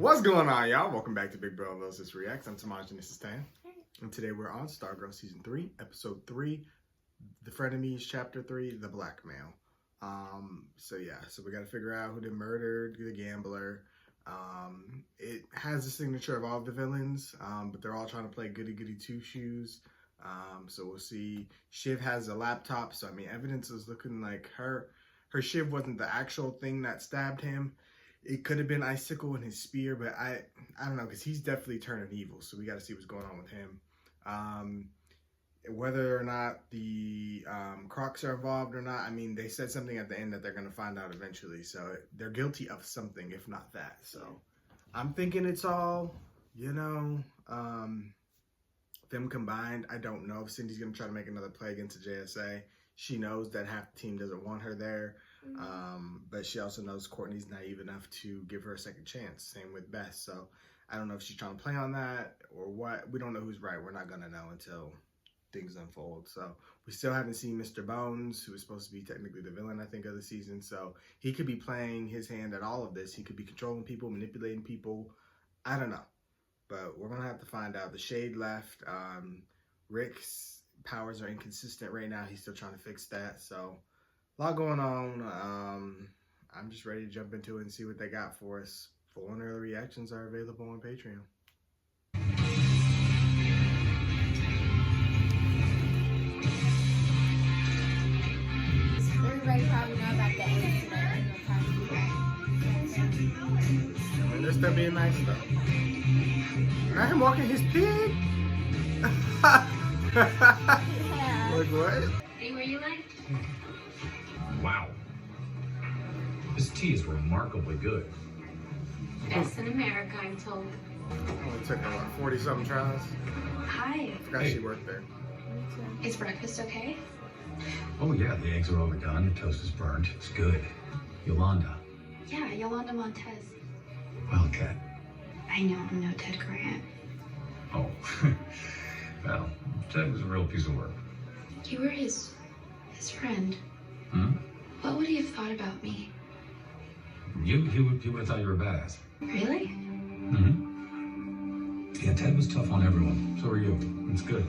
What's going on, y'all? Welcome back to Big Bro Loves This Reacts. I'm Tamaj and this is Tan. And today we're on Stargirl Season 3, Episode 3, The Frenemies, Chapter 3, The Blackmail. So we got to figure out who murdered the gambler. It has the signature of all the villains, but they're all trying to play goody-goody two-shoes. So we'll see. Shiv has a laptop, so I mean, evidence is looking like her Shiv wasn't the actual thing that stabbed him. It could have been Icicle and his spear, but I don't know, because he's definitely turning evil, so we got to see what's going on with him. Whether or not the Crocs are involved or not, I mean, they said something at the end that they're going to find out eventually, so they're guilty of something, if not that. So I'm thinking it's all, them combined. I don't know if Cindy's going to try to make another play against the JSA. She knows that half the team doesn't want her there. But she also knows Courtney's naive enough to give her a second chance. Same with Beth. So I don't know if she's trying to play on that or what. We don't know who's right. We're not going to know until things unfold. So we still haven't seen Mr. Bones, who is supposed to be technically the villain, I think, of the season. So he could be playing his hand at all of this. He could be controlling people, manipulating people. I don't know. But we're going to have to find out. The Shade left. Rick's powers are inconsistent right now. He's still trying to fix that. So a lot going on. I'm just ready to jump into it and see what they got for us. Full and early reactions are available on Patreon. Everybody probably know about that incident in the past few days. I mean, they're still being nice though. Not him walking his pig. Yeah. Like what? Anywhere you like? Wow. This tea is remarkably good. Best in America, I'm told. Only took her, what, 40-something tries? Hi. I forgot she worked there. Is breakfast okay? Oh yeah, the eggs are overdone, the toast is burnt. It's good. Yolanda. Yeah, Yolanda Montez. Wildcat. I know I'm no Ted Grant. Oh. Well, Ted was a real piece of work. You were his friend. Hmm? What would he have thought about me? He would have thought you were a badass. Really? Mm-hmm. Yeah, Ted was tough on everyone. So were you. It's good.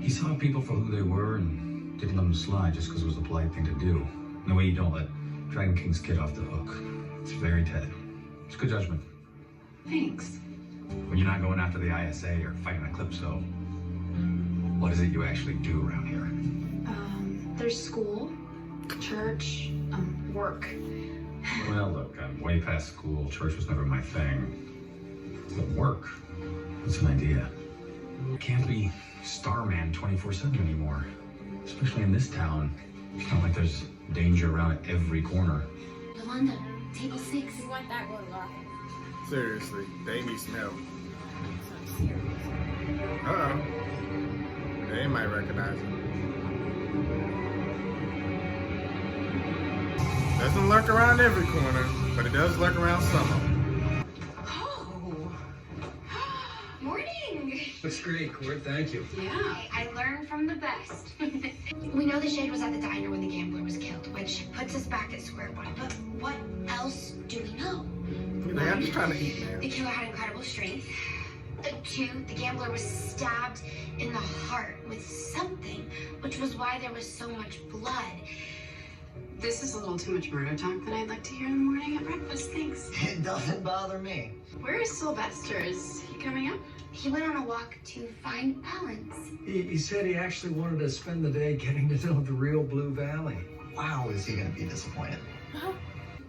He saw people for who they were and didn't let them slide just because it was the polite thing to do. In the way you don't let Dragon King's kid off the hook. It's very Ted. It's good judgment. Thanks. When you're not going after the ISA or fighting Eclipso, what is it you actually do around here? There's school, church, work. Well, look, I'm way past school. Church was never my thing. But work, that's an idea. You can't be Starman 24/7 anymore. Especially in this town. It's not like there's danger around at every corner. Yolanda, table 6. You want that one, Laura? Seriously, they need some help. So serious. Uh-oh. They might recognize him. Doesn't lurk around every corner, but it does lurk around some of them. Oh. Morning. Looks great, Court. Thank you. Yeah, I learned from the best. We know the Shade was at the diner when the gambler was killed, which puts us back at square one. But what else do we know? I'm just trying to eat, The man. killer had incredible strength. 2, the gambler was stabbed in the heart with something, which was why there was so much blood. This is a little too much murder talk that I'd like to hear in the morning at breakfast, thanks. It doesn't bother me. Where is Sylvester? Is he coming up? He went on a walk to find balance. He said he actually wanted to spend the day getting to know the real Blue Valley. Wow, is he going to be disappointed?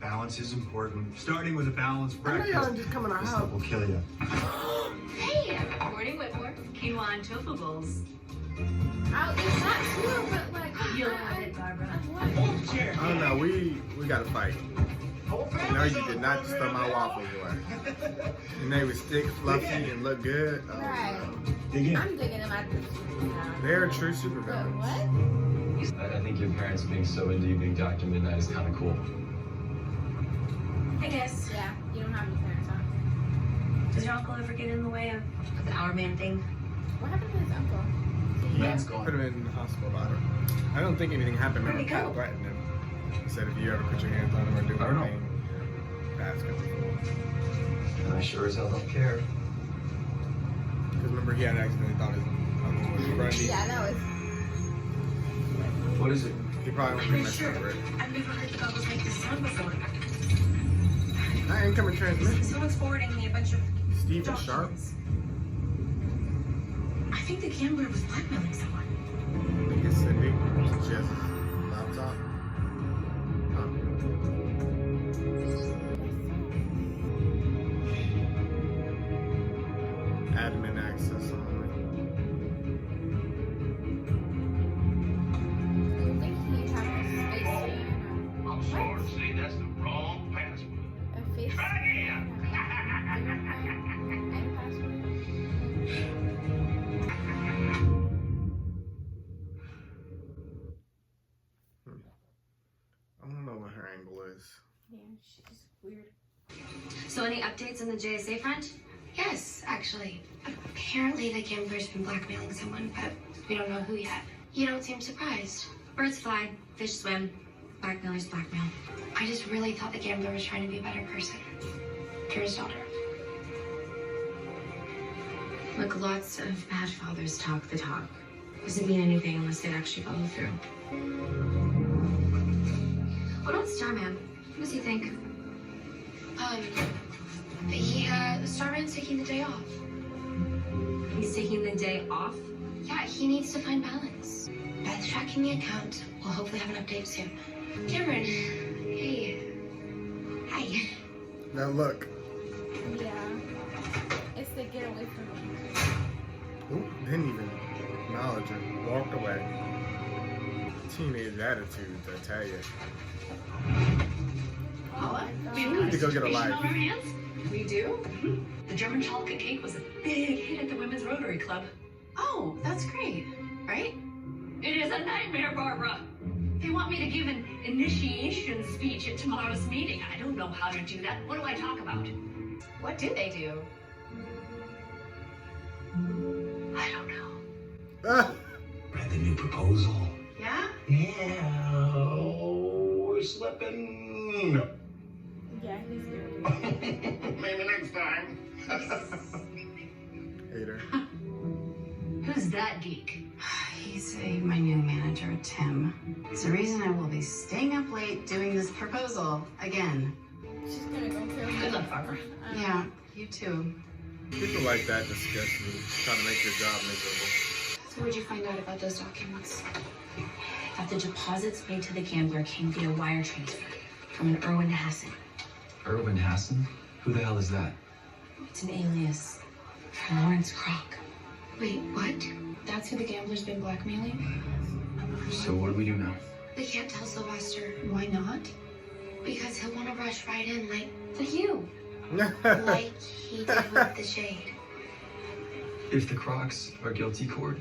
Balance is important. Starting with a balanced I know breakfast. y'all just coming to our This stuff house. will kill you. Hey! Morning, Whitmore. Quinoa and tofu bowls. I'll eat that too, but like, You'll have it, Barbara. Oh no, we gotta fight. No, you did not just throw my waffles away. And they were thick, fluffy, and look good. Oh, Right. Dig in. I'm digging in my now. they're true But supervillains. what? I think your parents being so into you being Dr. Midnight is kind of cool. I guess. Yeah, you don't have any parents, huh? Does your uncle ever get in the way of the Hour Man thing? What happened to his uncle? Matt's gone. Put him in the hospital. I don't think anything happened. Where'd he Pat go? threatened him. He said if you ever put your hands on him or do I don't know. anything. asking for. And I sure as hell don't care. Because remember, he had accidentally thought his uncle was Grundy. Yeah, that was. What is it? He probably won't be messing over it. I've never heard the goggles make this sound before. Incoming transmission. Someone's forwarding me a bunch of Steven Sharp. documents. I think the gambler was blackmailing someone. I think it's Cindy. She has his laptop. Admin access only. I think he had a space station. I'm sorry to say that's the wrong password. A face Try again. and password. I don't know what her angle is. Yeah, she's weird. So any updates on the JSA front? Yes, actually. Apparently the gambler's been blackmailing someone, but we don't know who yet. You don't seem surprised. Birds fly, fish swim, blackmailers blackmail. I just really thought the gambler was trying to be a better person for his daughter. Look, lots of bad fathers talk the talk. Doesn't mean anything unless they actually follow through. What about Starman? What does he think? Starman's taking the day off. He's taking the day off? Yeah, he needs to find balance. Beth's tracking the account. We'll hopefully have an update soon. Cameron, hey. Hi. Now look. Yeah. It's the get away from me. Oop, didn't even acknowledge it. Walked away. Teenage attitudes, I tell you. Paula? You need to go get a life. On our hands? We do? The German chocolate cake was a big hit at the Women's Rotary Club. Oh, that's great, right? It is a nightmare, Barbara. They want me to give an initiation speech at tomorrow's meeting. I don't know how to do that. What do I talk about? What do they do? I don't know. Read the new proposal. Yeah? Yeah, we're slipping. Yeah, he's weird. Maybe next time. Hater. Who's that geek? He's my new manager, Tim. It's the reason I will be staying up late doing this proposal again. She's gonna go kill him. Good luck, Barbara. Yeah, you too. People like that disgust me. Trying to make your job miserable. So what'd you find out about those documents? That the deposits made to the gambler came via wire transfer from an Erwin Hassan. Erwin Hassan? Who the hell is that? It's an alias for Lawrence Croc. Wait, what? That's who the gambler's been blackmailing? So what do we do now? We can't tell Sylvester. Why not? Because he'll want to rush right in like you. Like he did with the shade. If the Crocs are guilty court,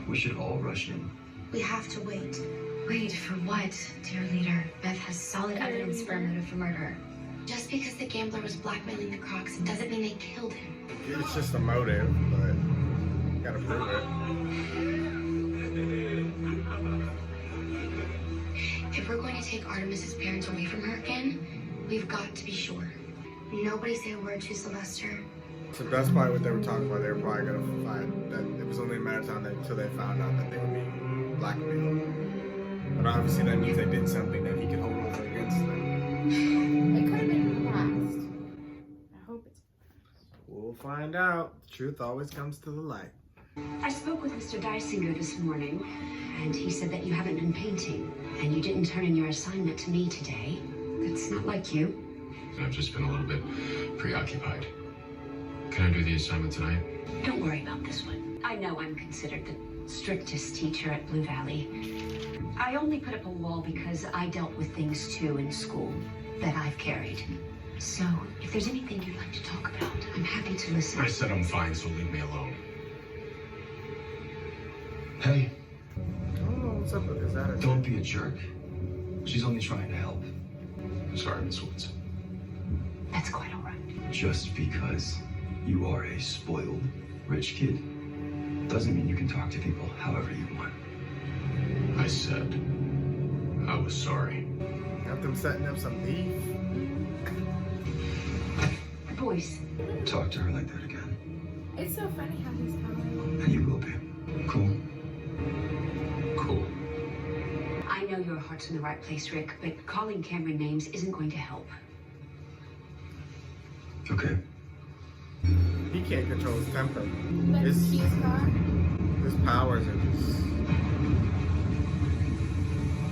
we should all rush in. We have to wait. Wait, for what, dear leader? Beth has solid evidence for a motive for murder. Just because the gambler was blackmailing the Crocs doesn't mean they killed him. It's just a motive, but you gotta prove it. If we're going to take Artemis's parents away from her again, we've got to be sure. Nobody say a word to Sylvester. So that's probably what they were talking about. They were probably gonna find that it was only a matter of time until they found out that they were being blackmailed. But obviously that means they did something that he could hold over against them. It could have been in the past. I hope it's. We'll find out. The truth always comes to the light. I spoke with Mr. Dysinger this morning, and he said that you haven't been painting, and you didn't turn in your assignment to me today. That's not like you. I've just been a little bit preoccupied. Can I do the assignment tonight? Don't worry about this one. I know I'm considered the strictest teacher at Blue Valley. I only put up a wall because I dealt with things too in school that I've carried. So if there's anything you'd like to talk about, I'm happy to listen. I said I'm fine, so leave me alone. Hey, I don't know what's up with his attitude. don't be a jerk. She's only trying to help. Sorry, Miss Woods. That's quite all right. Just because you are a spoiled rich kid doesn't mean you can talk to people however you want. I said I was sorry. Got them setting up some beef. choice. Talk to her like that again, It's so funny how he's coming. and you will be. Cool? Cool. I know your heart's in the right place, Rick, but calling Cameron names isn't going to help. Okay. He can't control his temper. But His, he's got. his powers are just.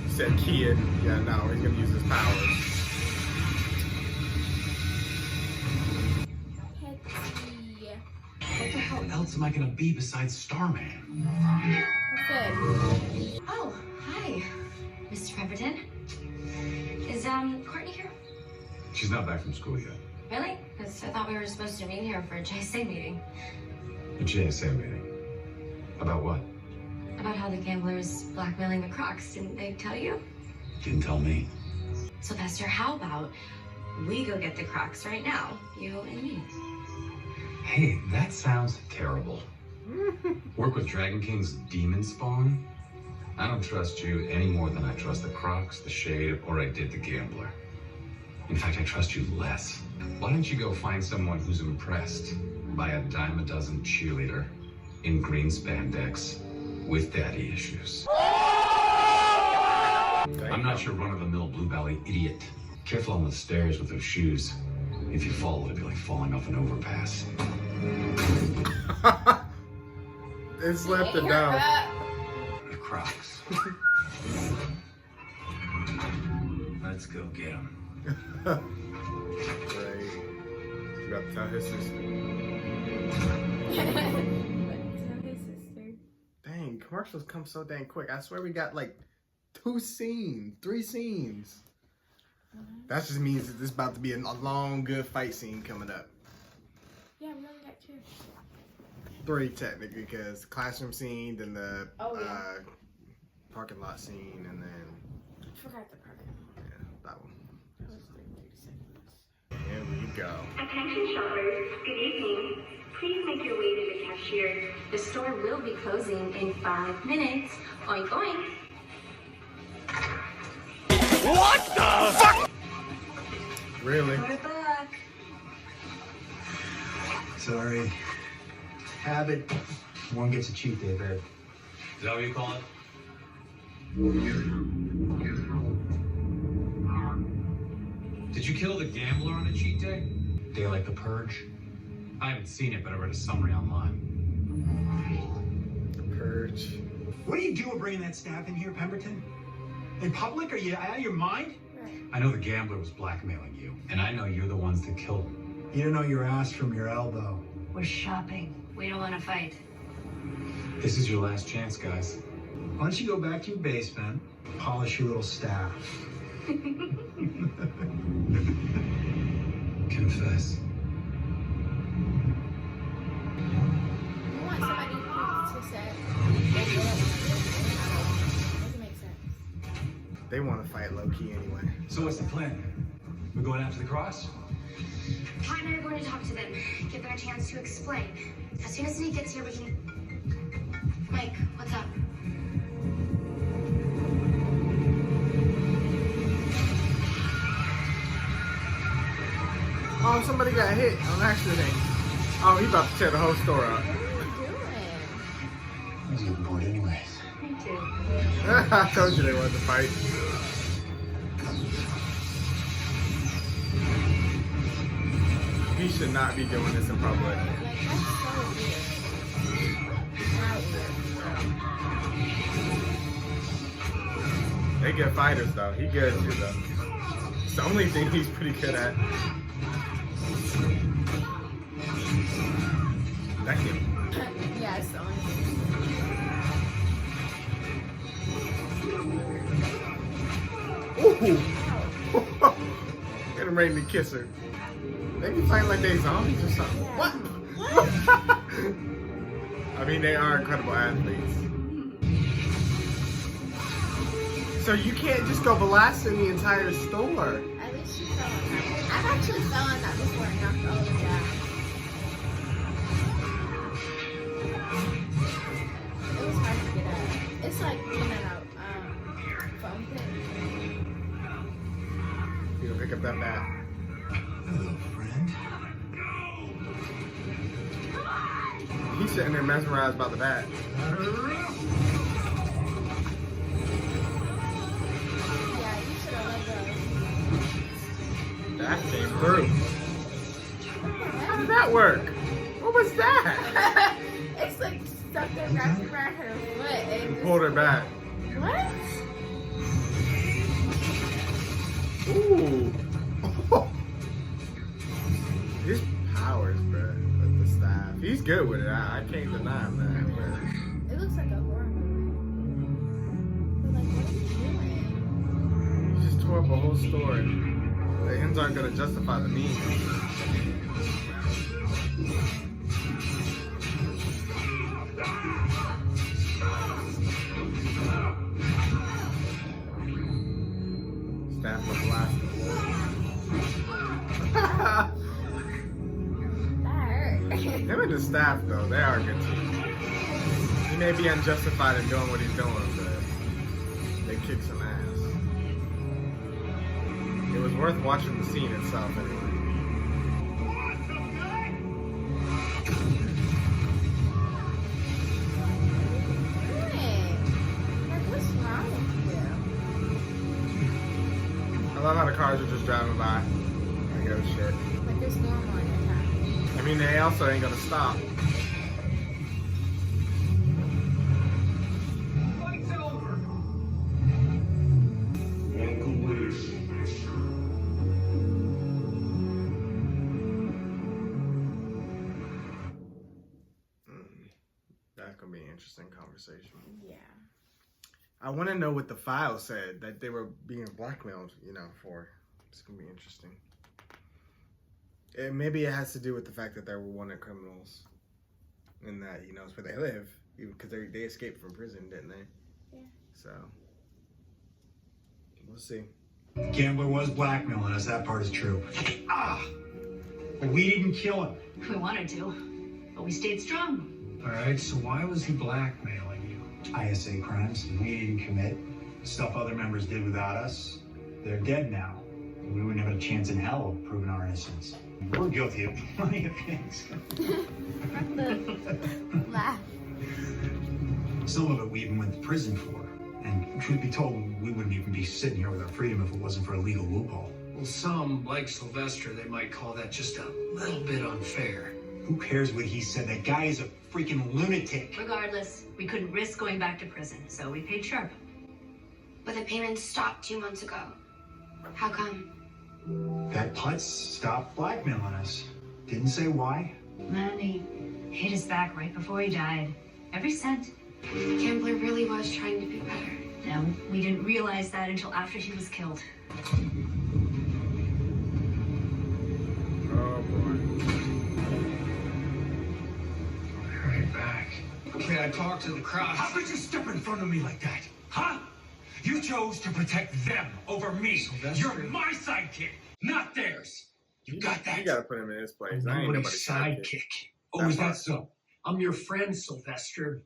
He said kid. Yeah, no, he's gonna use his powers. Hetty. What the hell else am I gonna be besides Starman? That's it. Oh, hi, Mr. Pemberton. Is Courtney here? She's not back from school yet. Really? Because I thought we were supposed to meet here for a JSA meeting. A JSA meeting. About what? About how the gamblers blackmailing the Crocs. Didn't they tell you? Didn't tell me. Sylvester, how about we go get the Crocs right now? You and me. Hey, that sounds terrible. Work with Dragon King's demon spawn? I don't trust you any more than I trust the Crocs, the Shade, or I did the Gambler. In fact, I trust you less. Why don't you go find someone who's impressed by a dime a dozen cheerleader in green spandex with daddy issues? I'm not your run-of-the-mill Blue Valley idiot. Careful on the stairs with those shoes. If you fall, it'll be like falling off an overpass. It slipped it down. The Crocs. Let's go get them. Right. You got to tell his sister. Tell his sister. Dang, commercials come so dang quick. I swear we got like 3 scenes. That just means that this is about to be a long, good fight scene coming up. Yeah, we only got 2. 3 technically, because the classroom scene, then the yeah. parking lot scene, and then I forgot the parking lot. yeah, that one. That was like 30 seconds. Here we go. Attention shoppers, good evening. Please make your way to the cashier. The store will be closing in 5 minutes. Oink, oink. Really? Put it back. Sorry. Habit. One gets a cheat day, babe. Is that what you call it? Did you kill the Gambler on a cheat day? Day like the Purge? I haven't seen it, but I read a summary online. Purge. What are you doing bringing that staff in here, Pemberton? In public? Are you out of your mind? I know the Gambler was blackmailing you, and I know you're the ones that killed him. You don't know your ass from your elbow. We're shopping. We don't want to fight. This is your last chance, guys. Why don't you go back to your basement, polish your little staff? Confess. I want somebody to say. Doesn't make sense. They want to fight low key anyway. So what's the plan? We're going after the Crocs? Ty and I are going to talk to them, give them a chance to explain. As soon as Nate gets here, we can... Mike, what's up? Oh, somebody got hit on accident. Oh, he about to tear the whole store up. What are you doing? I was getting bored anyways. Me too. I told you they wanted to fight. He should not be doing this in public. Like, that's so weird. Not weird. They good fighters though. He good too though. It's the only thing he's pretty good at. That kid. Yeah, it's the only thing. Ooh. Get him ready to kiss her. They be fighting like they zombies or something. Yeah. What? I mean, they are incredible athletes. So you can't just go blasting the entire store. At least she fell on that. I've actually fell on that before and knocked all of it down. It was hard to get up. It's like being at a foam pit. You gonna pick up that bat? Hello, friend. sitting there mesmerized by the bat. Yeah, you should have let go. That came through. How did that work? What was that? It's like stuck there wrapped around her foot. And Pulled her back. What? Ooh. His powers, bro, with the staff. He's good with it. I can't deny him that. It looks like a horror movie. But like, what are you doing? He just tore up a whole story. The ends aren't gonna justify the means. Staff was blasted. That hurt. Him and the staff, though, they are a good team. He may be unjustified in doing what he's doing, but they kick some ass. It was worth watching the scene itself, anyway. Like, what's wrong with I love how the cars are just driving by. Like, oh shit. you? Like, it's normal in your time. I mean, they also ain't gonna stop. Fight's over. That's gonna be an interesting conversation. Yeah. I want to know what the file said that they were being blackmailed, for. It's gonna be interesting. Maybe it has to do with the fact that they were wanted criminals, and that it's where they live, because they escaped from prison, didn't they? Yeah. So we'll see. Gambler was blackmailing us. That part is true. But we didn't kill him. We wanted to, but we stayed strong. All right, so why was he blackmailing you? ISA crimes we didn't commit. Stuff other members did without us. They're dead now. We wouldn't have a chance in hell of proving our innocence. We're guilty of plenty of things. Laugh. Some of it we even went to prison for. And truth be told, we wouldn't even be sitting here with our freedom if it wasn't for a legal loophole. Well, some, like Sylvester, they might call that just a little bit unfair. Who cares what he said? That guy is a freaking lunatic. Regardless, we couldn't risk going back to prison, so we paid sharp. But the payments stopped 2 months ago. How come? That putz stopped blackmailing us. Didn't say why. Man, he hit his back right before he died. Every cent. The gambler really was trying to be better. No, we didn't realize that until after he was killed. Oh boy. Right back. Can I talk to the Crocs? How could you step in front of me like that? Huh? You chose to protect them over me. Sylvester. You're my sidekick, not theirs. You got that? You gotta put him in his place. I ain't Nobody's nobody's sidekick. Oh, is that so? I'm your friend, Sylvester.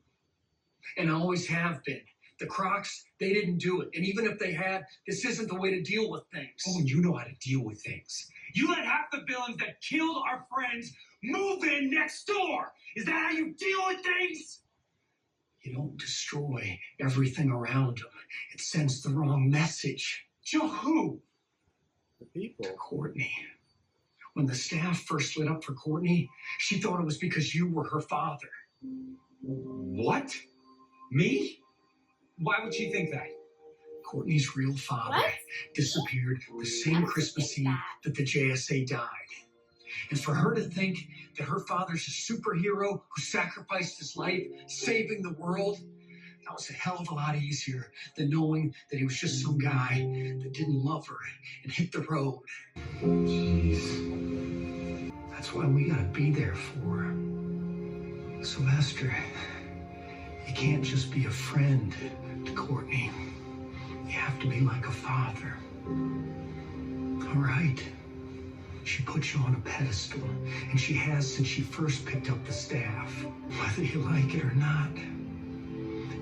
And I always have been. The Crocs, they didn't do it. And even if they had, this isn't the way to deal with things. Oh, you know how to deal with things. You let half the villains that killed our friends move in next door. Is that how you deal with things? You don't destroy everything around them. It sends the wrong message. To who? The people. To Courtney. When the staff first lit up for Courtney, she thought it was because you were her father. What? Me? Why would she think that? Courtney's real father What? disappeared the same Christmas Eve that the JSA died. And for her to think that her father's a superhero who sacrificed his life, saving the world, that was a hell of a lot easier than knowing that he was just some guy that didn't love her and hit the road. Jeez. That's why we gotta be there for her. Sylvester, you can't just be a friend to Courtney. You have to be like a father. All right. She put you on a pedestal, and she has since she first picked up the staff. Whether you like it or not,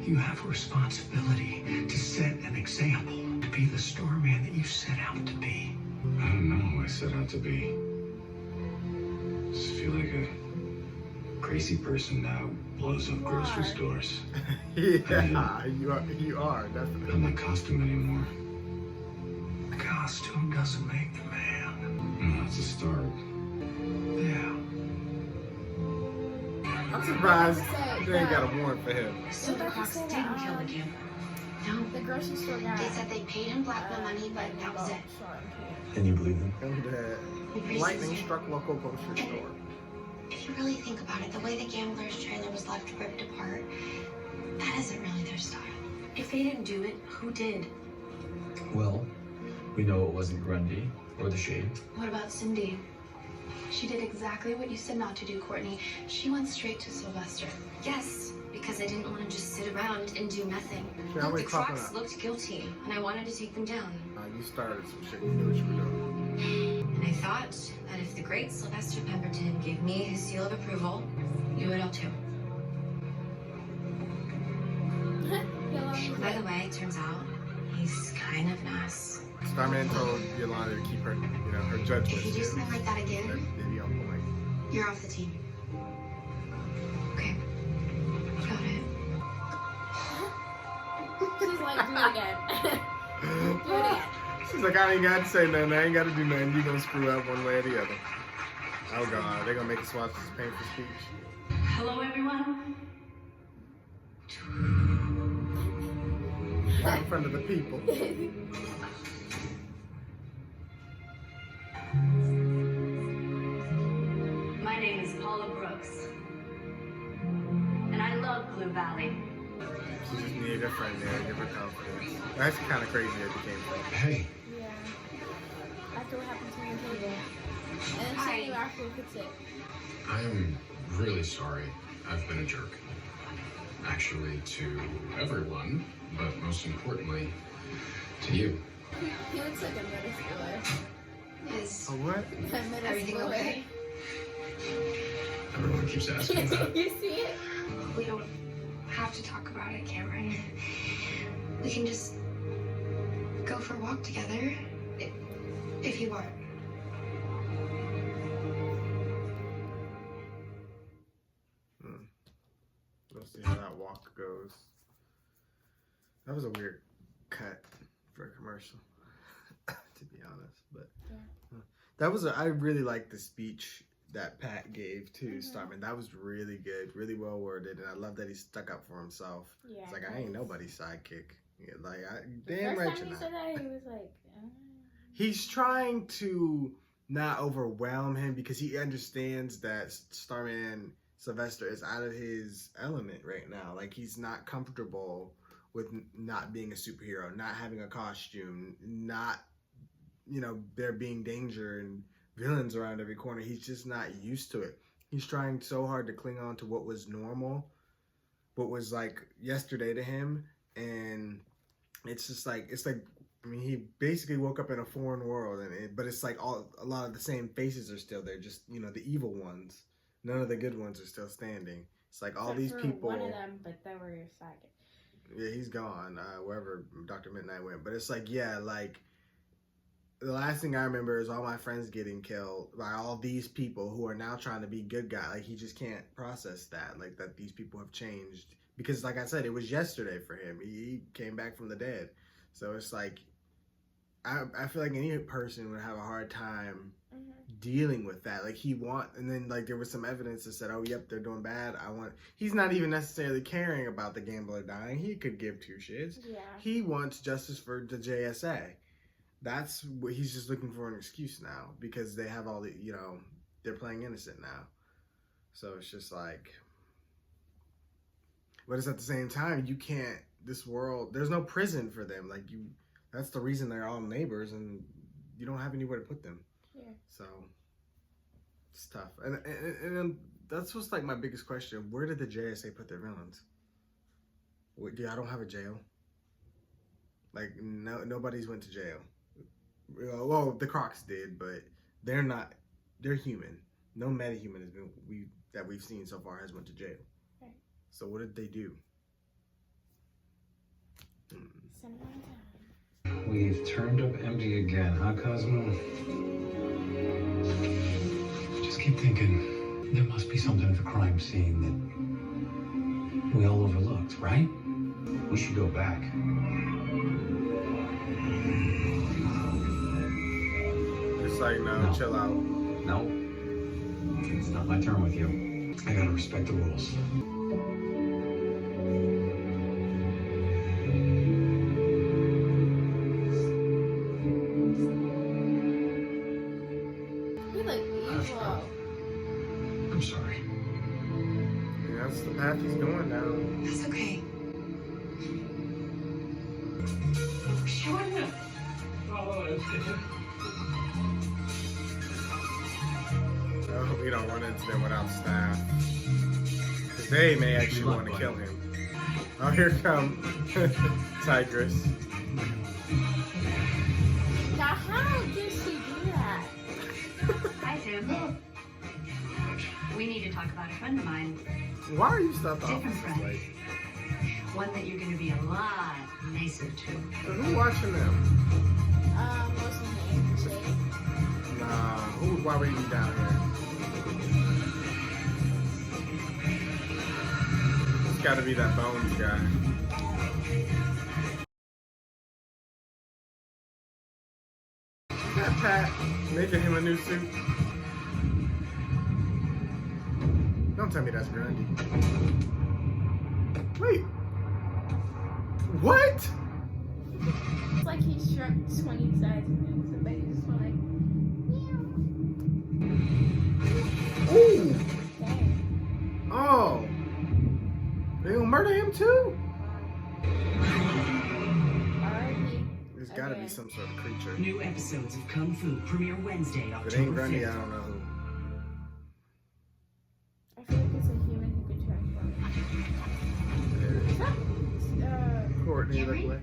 you have a responsibility to set an example, to be the starman that you set out to be. I don't know who I set out to be. I just feel like a crazy person now blows up grocery stores. Yeah, you are, definitely. Not my costume anymore. The costume doesn't make the man. No, it's a start. Yeah. I'm surprised they ain't got a warrant for him. So the Crocs didn't kill the gambler. No. The grocery store guy. They said they paid him blackmail money, but that was it. And you believe them? And lightning struck local grocery store. If you really think about it, the way the gambler's trailer was left ripped apart, that isn't really their style. If they didn't do it, who did? Well, we know it wasn't Grundy or the Shade. What about Cindy? She did exactly what you said not to do, Courtney. She went straight to Sylvester. Yes, because I didn't want to just sit around and do nothing. Yeah, Look, we the cropping Crocs up. looked guilty, and I wanted to take them down. You started some shit. You knew what you were doing. And I thought that if the great Sylvester Pemberton gave me his seal of approval, you would all too. By the way, it turns out he's kind of nice. Starman told Yolanda to keep her, her judgment. If you do something like that again, Maybe on point. you're off the team. Okay. Got it. She's like, do it again. Do it again. She's like, I ain't got to say nothing. I ain't got to do nothing. You gonna screw up one way or the other. Oh God, they're gonna make us watch this painful speech. Hello, everyone. Right in front of the people. My name is Paula Brooks, and I love Blue Valley. She just needed a friend there, give her confidence. That's kind of crazy that became friends. Hey, Yeah. After what happened to me in table. And then she knew after we fix it. I'm really sorry. I've been a jerk. Actually, to everyone, but most importantly, to you. He looks like a middle schooler. Is A what? A middle everything schooler. okay? Everyone keeps asking that. You see it? We don't have to talk about it, Cameron. We can just go for a walk together, if you want. We'll see how that walk goes. That was a weird cut for a commercial, to be honest. But that was I really liked the speech that Pat gave to Starman. That was really good, really well worded, and I love that he stuck up for himself. Yeah. It's like I ain't nobody's sidekick. Yeah, like The damn first right time you're he not. said that, he was like, He's trying to not overwhelm him because he understands that Starman Sylvester is out of his element right now. Like he's not comfortable with not being a superhero, not having a costume, not, there being danger and villains around every corner. He's just not used to it. He's trying so hard to cling on to what was normal, what was like yesterday to him. And it's just like, he basically woke up in a foreign world, but it's like a lot of the same faces are still there, just, the evil ones. None of the good ones are still standing. It's like all these people. One of them, but they were your sidekick. Yeah, he's gone, wherever Dr. Midnight went. But it's like, the last thing I remember is all my friends getting killed by all these people who are now trying to be good guys. Like, he just can't process that, like, that these people have changed. Because, like I said, it was yesterday for him. He came back from the dead. So it's like, I feel like any person would have a hard time dealing with that. Like, and then, like, there was some evidence that said, oh, yep, they're doing bad. He's not even necessarily caring about the gambler dying. He could give two shits. Yeah. He wants justice for the JSA. That's what he's just looking for, an excuse now, because they have all the, they're playing innocent now. So it's just like, but it's at the same time, this world, there's no prison for them. Like, that's the reason they're all neighbors, and you don't have anywhere to put them. Yeah. So it's tough. And then that's what's like my biggest question. Where did the JSA put their villains? I don't have a jail. Like, nobody's went to jail. Well, the Crocs did, but they're not. They're human. No metahuman that we've seen so far has went to jail. Right. So what did they do? We've turned up empty again, huh, Cosmo? Just keep thinking. There must be something at the crime scene that we all overlooked, right? We should go back. It's like, no, chill out. No. It's not my turn with you. I gotta respect the rules. He look evil. I'm sorry. Yeah, that's the path he's going down. That's okay. Sean. Oh, we don't run into them without staff. Because they may actually want to kill him. Oh, here come Tigress. Now, how did she do that? Hi, Tim. We need to talk about a friend of mine. Why are you stopped off Different this friend. late? One that you're going to be a lot nicer to. Who watching them? What's his name? Shade. Nah, who would why would he be down here? It's gotta be that Bones guy. Is that Pat making him a new suit? Don't tell me that's Grundy. Wait. What? It's like he shrunk 20 sizes and so baby just went like, Ooh. dang. Oh. They gonna murder him too? R.I.P. There's gotta be some sort of creature. New episodes of Kung Fu premiere Wednesday, If it ain't October Grundy, I 5th. don't know who. I feel like it's a human who could transform. Courtney, look away.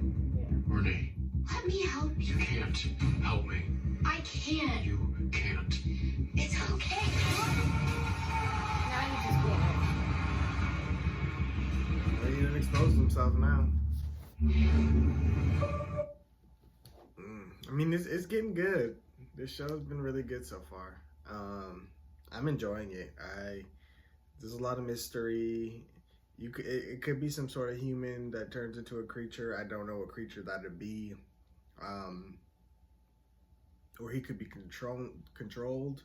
Renee, Let me help you. you can't help me. I can't. You can't. It's okay. Now you just get Well, he didn't expose himself now. I mean, it's getting good. This show's been really good so far. I'm enjoying it. There's a lot of mystery. It could be some sort of human that turns into a creature. I don't know what creature that'd be. Or he could be controlled.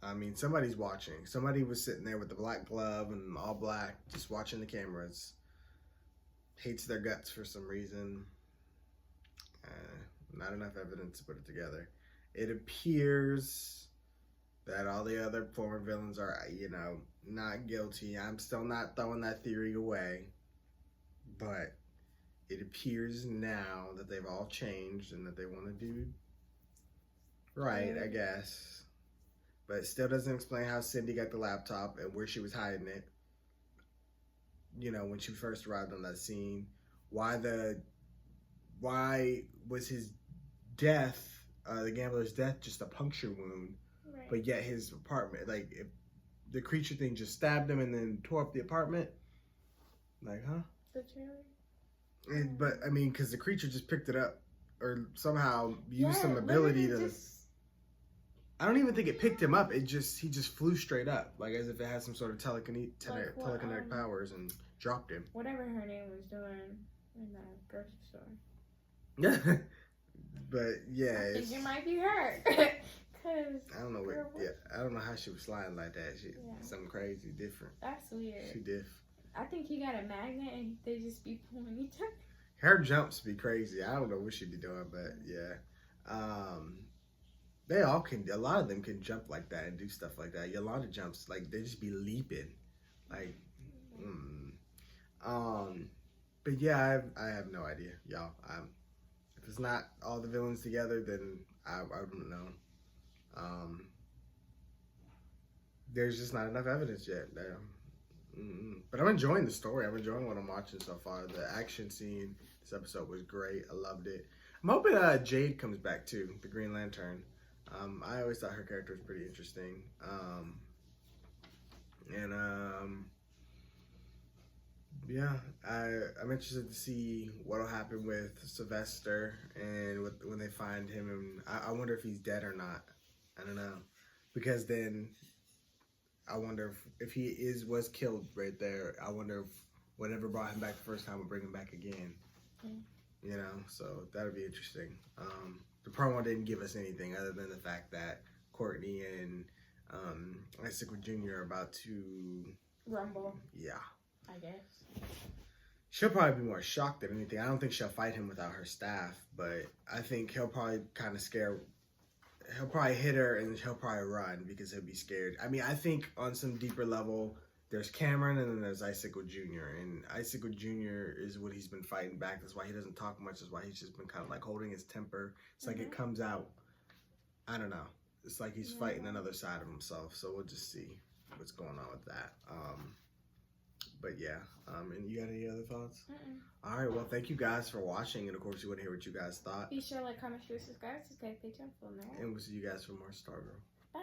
I mean, somebody's watching. Somebody was sitting there with the black glove and all black, just watching the cameras. Hates their guts for some reason. Not enough evidence to put it together. It appears that all the other former villains are, not guilty. I'm still not throwing that theory away. But it appears now that they've all changed and that they want to do right, I guess. But it still doesn't explain how Cindy got the laptop and where she was hiding it. When she first arrived on that scene. Why was his death, the gambler's death, just a puncture wound? Right. But yet his apartment, if the creature thing just stabbed him and then tore up the apartment. Huh? the trailer. But I mean, because the creature just picked it up or somehow used some ability to. I don't even think it picked him up. He just flew straight up, as if it had some sort of telekinetic powers and dropped him. Whatever her name was doing in the grocery store. Yeah, but yeah, I think it might be her. Cause I don't know what. Yeah, I don't know how she was flying like that. She something crazy, different. That's weird. She diff. I think he got a magnet and they just be pulling each other. Her jumps be crazy. I don't know what she'd be doing, but yeah. They all can. A lot of them can jump like that and do stuff like that. Yolanda jumps they just be leaping, But yeah, I have no idea, y'all. If it's not all the villains together, then I don't know. There's just not enough evidence yet. But I'm enjoying the story. I'm enjoying what I'm watching so far. The action scene this episode was great. I loved it. I'm hoping Jade comes back too, the Green Lantern. I always thought her character was pretty interesting. Yeah, I'm interested to see what'll happen with Sylvester and when they find him. And I wonder if he's dead or not. I don't know. Because then I wonder if he was killed right there. I wonder if whatever brought him back the first time will bring him back again. You know, so that'll be interesting. The promo didn't give us anything other than the fact that Courtney and Icicle Jr. are about to rumble. Yeah, I guess. She'll probably be more shocked than anything. I don't think she'll fight him without her staff, but I think he'll probably kind of scare. He'll probably hit her and he'll probably run because he'll be scared. I mean, I think on some deeper level, there's Cameron and then there's Icicle Jr. And Icicle Jr. is what he's been fighting back. That's why he doesn't talk much. That's why he's just been kind of like holding his temper. It's like it comes out. I don't know. It's like he's fighting another side of himself. So we'll just see what's going on with that. But yeah, and you got any other thoughts? All right, well, thank you guys for watching, and of course, you want to hear what you guys thought. Be sure to like, comment, share, subscribe, Patreon for more. And we'll see you guys for more Stargirl. Bye.